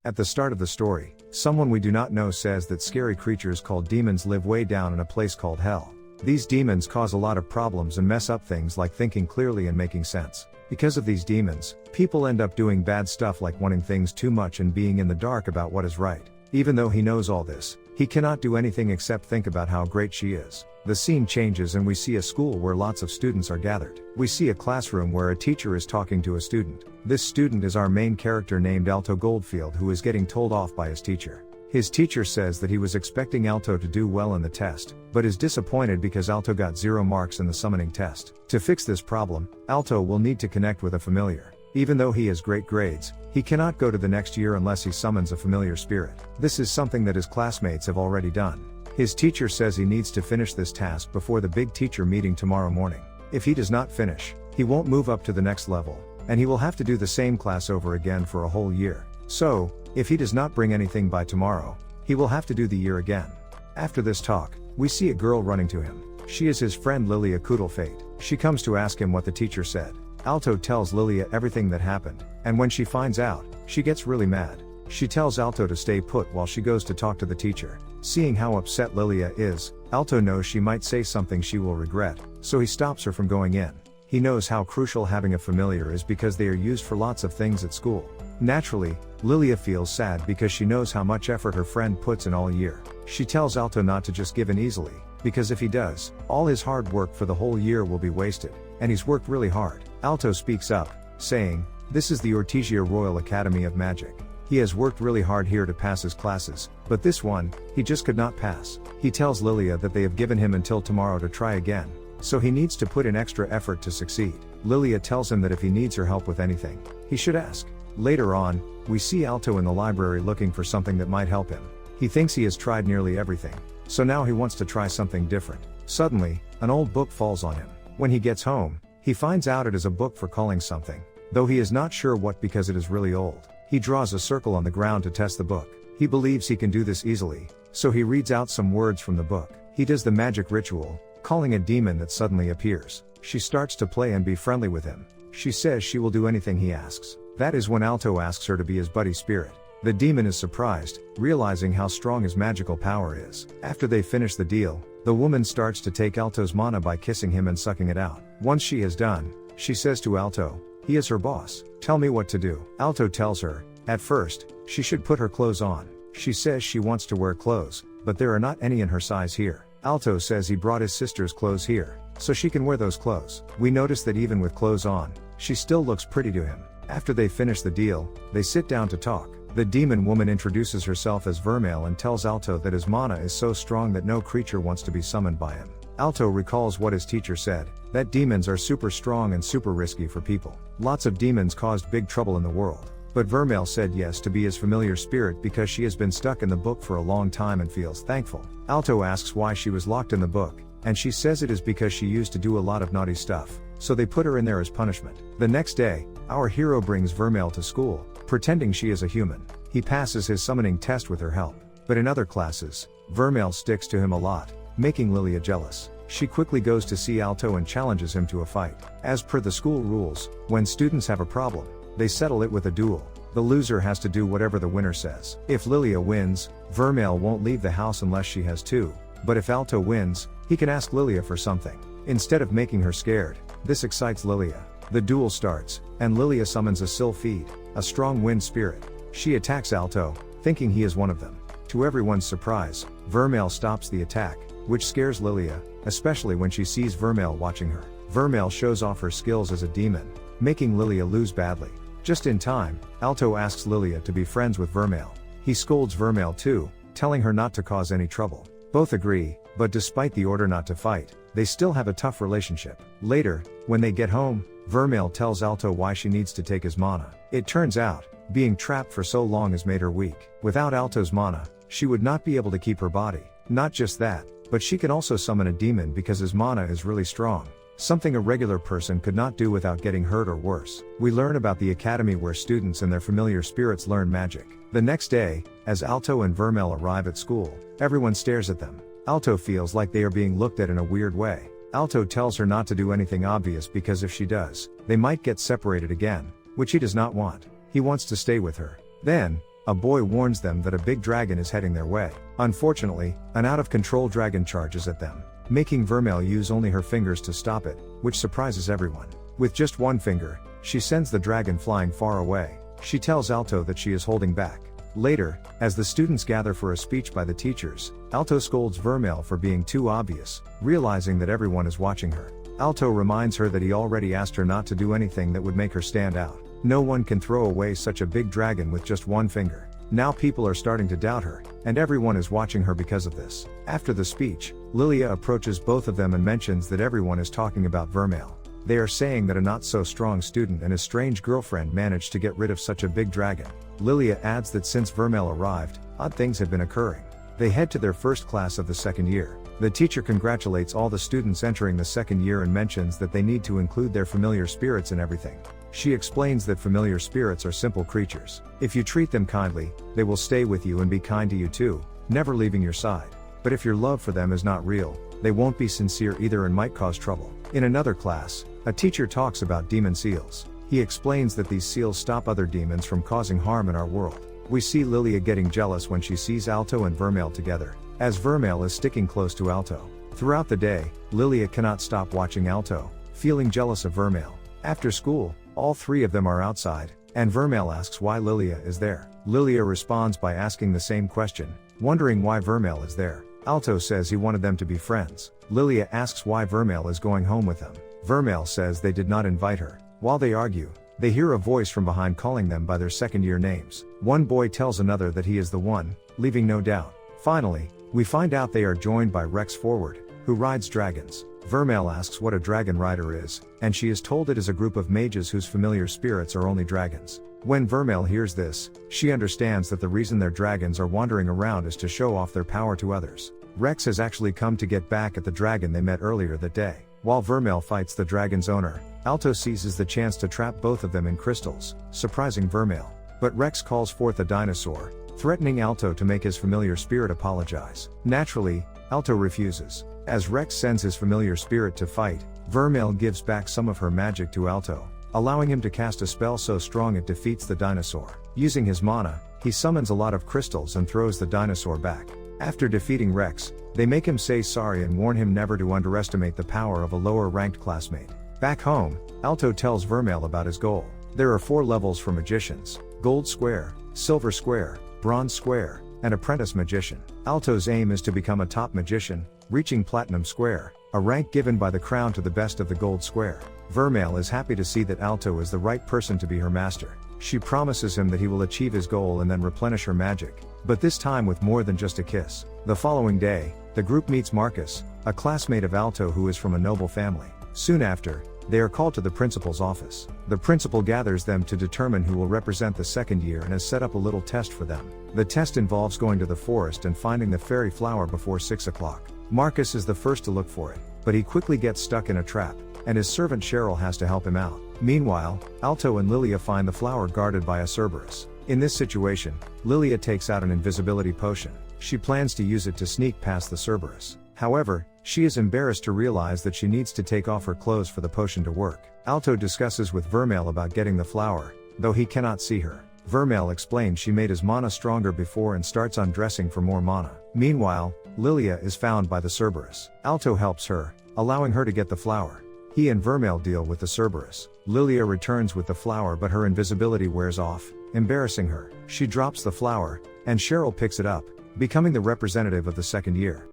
At the start of the story, someone we do not know says that scary creatures called demons live way down in a place called hell. These demons cause a lot of problems and mess up things like thinking clearly and making sense. Because of these demons, people end up doing bad stuff like wanting things too much and being in the dark about what is right. Even though he knows all this, he cannot do anything except think about how great she is. The scene changes and we see a school where lots of students are gathered. We see a classroom where a teacher is talking to a student. This student is our main character named Alto Goldfield, who is getting told off by his teacher. His teacher says that he was expecting Alto to do well in the test, but is disappointed because Alto got 0 marks in the summoning test. To fix this problem, Alto will need to connect with a familiar. Even though he has great grades, he cannot go to the next year unless he summons a familiar spirit. This is something that his classmates have already done. His teacher says he needs to finish this task before the big teacher meeting tomorrow morning. If he does not finish, he won't move up to the next level, and he will have to do the same class over again for a whole year. So, if he does not bring anything by tomorrow, he will have to do the year again. After this talk, we see a girl running to him. She is his friend Lilia Kudelfate. She comes to ask him what the teacher said. Alto tells Lilia everything that happened, and when she finds out, she gets really mad. She tells Alto to stay put while she goes to talk to the teacher. Seeing how upset Lilia is, Alto knows she might say something she will regret, so he stops her from going in. He knows how crucial having a familiar is because they are used for lots of things at school. Naturally, Lilia feels sad because she knows how much effort her friend puts in all year. She tells Alto not to just give in easily, because if he does, all his hard work for the whole year will be wasted, and he's worked really hard. Alto speaks up, saying, "This is the Ortesia Royal Academy of Magic. He has worked really hard here to pass his classes, but this one, he just could not pass." He tells Lilia that they have given him until tomorrow to try again, so he needs to put in extra effort to succeed. Lilia tells him that if he needs her help with anything, he should ask. Later on, we see Alto in the library looking for something that might help him. He thinks he has tried nearly everything, so now he wants to try something different. Suddenly, an old book falls on him. When he gets home, he finds out it is a book for calling something, though he is not sure what because it is really old. He draws a circle on the ground to test the book. He believes he can do this easily, so he reads out some words from the book. He does the magic ritual, calling a demon that suddenly appears. She starts to play and be friendly with him. She says she will do anything he asks. That is when Alto asks her to be his buddy spirit. The demon is surprised, realizing how strong his magical power is. After they finish the deal, the woman starts to take Alto's mana by kissing him and sucking it out. Once she has done, she says to Alto, he is her boss. "Tell me what to do." Alto tells her, at first, she should put her clothes on. She says she wants to wear clothes, but there are not any in her size here. Alto says he brought his sister's clothes here, so she can wear those clothes. We notice that even with clothes on, she still looks pretty to him. After they finish the deal, they sit down to talk. The demon woman introduces herself as Vermeil and tells Alto that his mana is so strong that no creature wants to be summoned by him. Alto recalls what his teacher said, that demons are super strong and super risky for people. Lots of demons caused big trouble in the world. But Vermeil said yes to be his familiar spirit because she has been stuck in the book for a long time and feels thankful. Alto asks why she was locked in the book, and she says it is because she used to do a lot of naughty stuff, so they put her in there as punishment. The next day, our hero brings Vermeil to school, pretending she is a human. He passes his summoning test with her help. But in other classes, Vermeil sticks to him a lot, making Lilia jealous. She quickly goes to see Alto and challenges him to a fight. As per the school rules, when students have a problem, they settle it with a duel. The loser has to do whatever the winner says. If Lilia wins, Vermeil won't leave the house unless she has to, but if Alto wins, he can ask Lilia for something. Instead of making her scared, this excites Lilia. The duel starts, and Lilia summons a Sylphide, a strong wind spirit. She attacks Alto, thinking he is one of them. To everyone's surprise, Vermeil stops the attack, which scares Lilia, especially when she sees Vermeil watching her. Vermeil shows off her skills as a demon, making Lilia lose badly. Just in time, Alto asks Lilia to be friends with Vermeil. He scolds Vermeil too, telling her not to cause any trouble. Both agree, but despite the order not to fight, they still have a tough relationship. Later, when they get home, Vermeil tells Alto why she needs to take his mana. It turns out, being trapped for so long has made her weak. Without Alto's mana, she would not be able to keep her body. Not just that, but she can also summon a demon because his mana is really strong. Something a regular person could not do without getting hurt or worse. We learn about the academy where students and their familiar spirits learn magic. The next day, as Alto and Vermeil arrive at school, everyone stares at them. Alto feels like they are being looked at in a weird way. Alto tells her not to do anything obvious because if she does, they might get separated again, which he does not want. He wants to stay with her. Then, a boy warns them that a big dragon is heading their way. Unfortunately, an out-of-control dragon charges at them, making Vermeil use only her fingers to stop it, which surprises everyone. With just one finger, she sends the dragon flying far away. She tells Alto that she is holding back. Later, as the students gather for a speech by the teachers, Alto scolds Vermeil for being too obvious, realizing that everyone is watching her. Alto reminds her that he already asked her not to do anything that would make her stand out. No one can throw away such a big dragon with just one finger. Now people are starting to doubt her, and everyone is watching her because of this. After the speech, Lilia approaches both of them and mentions that everyone is talking about Vermeil. They are saying that a not-so-strong student and his strange girlfriend managed to get rid of such a big dragon. Lilia adds that since Vermeil arrived, odd things have been occurring. They head to their first class of the second year. The teacher congratulates all the students entering the second year and mentions that they need to include their familiar spirits in everything. She explains that familiar spirits are simple creatures. If you treat them kindly, they will stay with you and be kind to you too, never leaving your side. But if your love for them is not real, they won't be sincere either and might cause trouble. In another class, a teacher talks about demon seals. He explains that these seals stop other demons from causing harm in our world. We see Lilia getting jealous when she sees Alto and Vermeil together, as Vermeil is sticking close to Alto. Throughout the day, Lilia cannot stop watching Alto, feeling jealous of Vermeil. After school, all three of them are outside, and Vermeil asks why Lilia is there. Lilia responds by asking the same question, wondering why Vermeil is there. Alto says he wanted them to be friends. Lilia asks why Vermeil is going home with them. Vermeil says they did not invite her. While they argue, they hear a voice from behind calling them by their second-year names. One boy tells another that he is the one, leaving no doubt. Finally, we find out they are joined by Rex Forward, who rides dragons. Vermeil asks what a dragon rider is, and she is told it is a group of mages whose familiar spirits are only dragons. When Vermeil hears this, she understands that the reason their dragons are wandering around is to show off their power to others. Rex has actually come to get back at the dragon they met earlier that day. While Vermeil fights the dragon's owner, Alto seizes the chance to trap both of them in crystals, surprising Vermeil. But Rex calls forth a dinosaur, threatening Alto to make his familiar spirit apologize. Naturally, Alto refuses. As Rex sends his familiar spirit to fight, Vermeil gives back some of her magic to Alto, allowing him to cast a spell so strong it defeats the dinosaur. Using his mana, he summons a lot of crystals and throws the dinosaur back. After defeating Rex, they make him say sorry and warn him never to underestimate the power of a lower-ranked classmate. Back home, Alto tells Vermeil about his goal. There are 4 levels for magicians: Gold Square, Silver Square, Bronze Square, and Apprentice Magician. Alto's aim is to become a top magician, reaching Platinum Square, a rank given by the crown to the best of the Gold Square. Vermeil is happy to see that Alto is the right person to be her master. She promises him that he will achieve his goal and then replenish her magic, but this time with more than just a kiss. The following day, the group meets Marcus, a classmate of Alto who is from a noble family. Soon after, they are called to the principal's office. The principal gathers them to determine who will represent the second year and has set up a little test for them. The test involves going to the forest and finding the fairy flower before 6 o'clock. Marcus is the first to look for it, but he quickly gets stuck in a trap, and his servant Cheryl has to help him out. Meanwhile, Alto and Lilia find the flower guarded by a Cerberus. In this situation, Lilia takes out an invisibility potion. She plans to use it to sneak past the Cerberus. However, she is embarrassed to realize that she needs to take off her clothes for the potion to work. Alto discusses with Vermeil about getting the flower, though he cannot see her. Vermeil explains she made his mana stronger before and starts undressing for more mana. Meanwhile, Lilia is found by the Cerberus. Alto helps her, allowing her to get the flower. He and Vermeil deal with the Cerberus. Lilia returns with the flower, but her invisibility wears off, embarrassing her. She drops the flower, and Cheryl picks it up, becoming the representative of the second year.